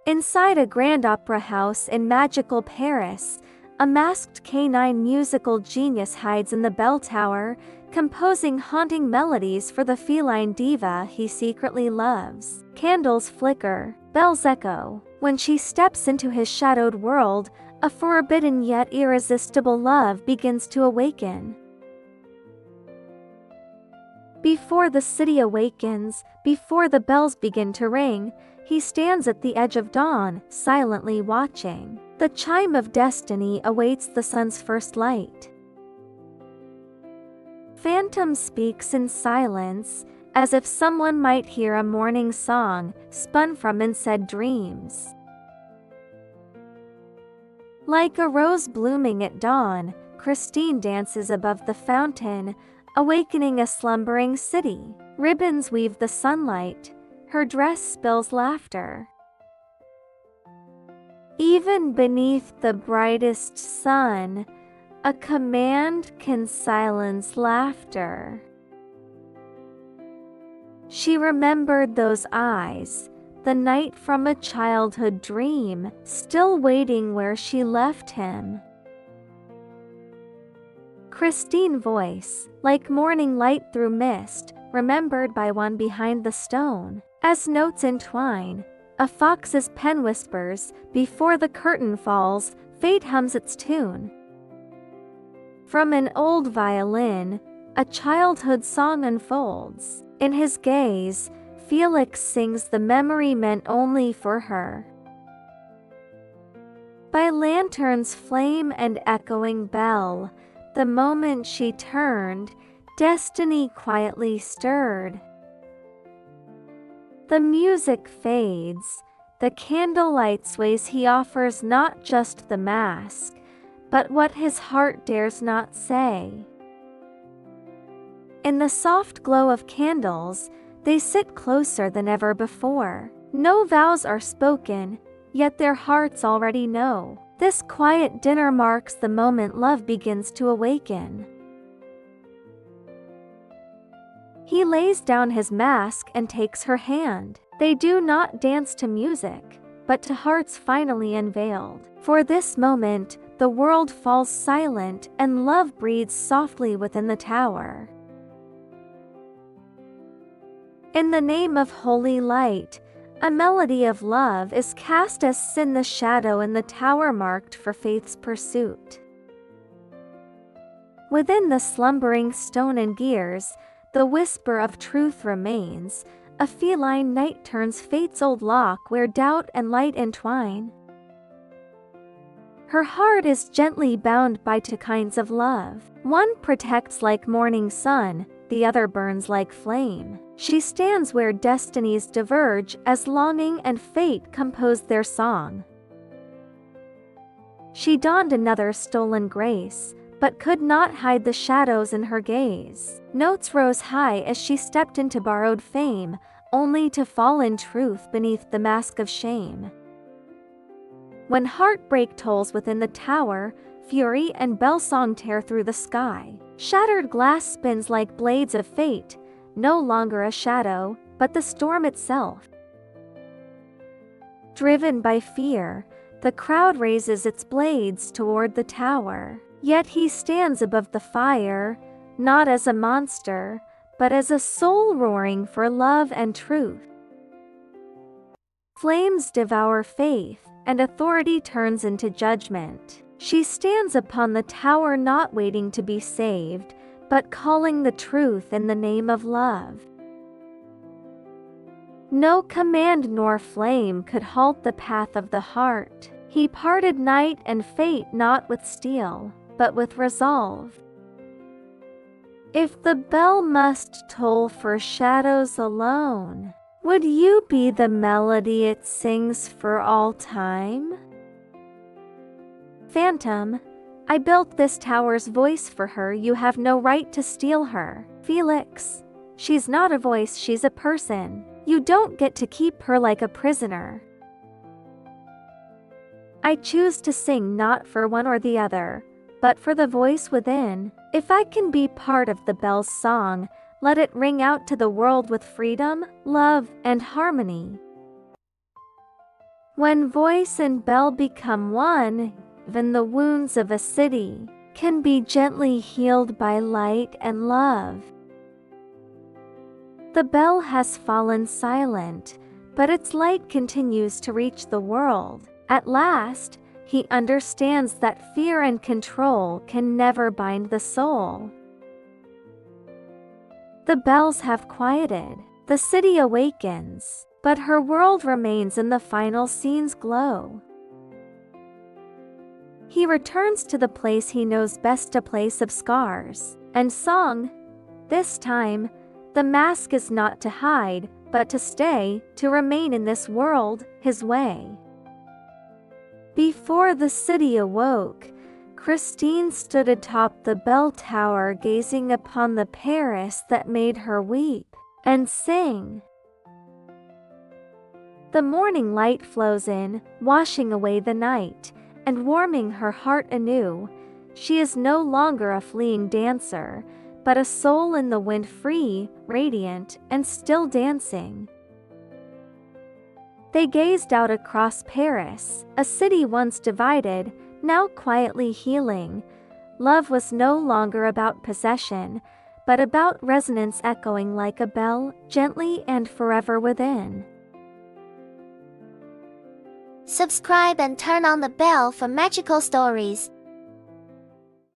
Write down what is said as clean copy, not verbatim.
Inside a grand opera house in magical Paris, a masked canine musical genius hides in the bell tower, composing haunting melodies for the feline diva he secretly loves. Candles flicker, bells echo. When she steps into his shadowed world, a forbidden yet irresistible love begins to awaken. Before the city awakens, before the bells begin to ring, he stands at the edge of dawn, silently watching. The chime of destiny awaits the sun's first light. Phantom speaks in silence, as if someone might hear a morning song, spun from unsaid dreams. Like a rose blooming at dawn, Christine dances above the fountain, awakening a slumbering city. Ribbons weave the sunlight, her dress spills laughter. Even beneath the brightest sun, a command can silence laughter. She remembered those eyes, the night from a childhood dream, still waiting where she left him. Christine voice, like morning light through mist, remembered by one behind the stone. As notes entwine, a fox's pen whispers, before the curtain falls, fate hums its tune. From an old violin, a childhood song unfolds. In his gaze, Felix sings the memory meant only for her. By lantern's flame and echoing bell, the moment she turned, destiny quietly stirred. The music fades, the candlelight sways. He offers not just the mask, but what his heart dares not say. In the soft glow of candles, they sit closer than ever before. No vows are spoken, yet their hearts already know. This quiet dinner marks the moment love begins to awaken. He lays down his mask and takes her hand. They do not dance to music, but to hearts finally unveiled. For this moment, the world falls silent and love breathes softly within the tower. In the name of holy light, a melody of love is cast as sin the shadow in the tower marked for faith's pursuit. Within the slumbering stone and gears, the whisper of truth remains. A feline night turns fate's old lock where doubt and light entwine. Her heart is gently bound by two kinds of love. One protects like morning sun, the other burns like flame. She stands where destinies diverge as longing and fate compose their song. She donned another stolen grace, but could not hide the shadows in her gaze. Notes rose high as she stepped into borrowed fame, only to fall in truth beneath the mask of shame. When heartbreak tolls within the tower, fury and bell song tear through the sky. Shattered glass spins like blades of fate, no longer a shadow, but the storm itself. Driven by fear, the crowd raises its blades toward the tower. Yet he stands above the fire, not as a monster, but as a soul roaring for love and truth. Flames devour faith, and authority turns into judgment. She stands upon the tower not waiting to be saved, but calling the truth in the name of love. No command nor flame could halt the path of the heart. He parted night and fate not with steel, but with resolve. If the bell must toll for shadows alone, would you be the melody it sings for all time? Phantom, I built this tower's voice for her. You have no right to steal her. Felix, she's not a voice, she's a person. You don't get to keep her like a prisoner. I choose to sing not for one or the other, but for the voice within. If I can be part of the bell's song, let it ring out to the world with freedom, love, and harmony. When voice and bell become one, even the wounds of a city can be gently healed by light and love. The bell has fallen silent, but its light continues to reach the world. At last, he understands that fear and control can never bind the soul. The bells have quieted, the city awakens, but her world remains in the final scene's glow. He returns to the place he knows best, a place of scars and song. This time, the mask is not to hide, but to stay, to remain in this world, his way. Before the city awoke, Christine stood atop the bell tower, gazing upon the Paris that made her weep and sing. The morning light flows in, washing away the night, and warming her heart anew. She is no longer a fleeing dancer, but a soul in the wind, free, radiant, and still dancing. They gazed out across Paris, a city once divided, now quietly healing. Love was no longer about possession, but about resonance, echoing like a bell, gently and forever within. Subscribe and turn on the bell for magical stories.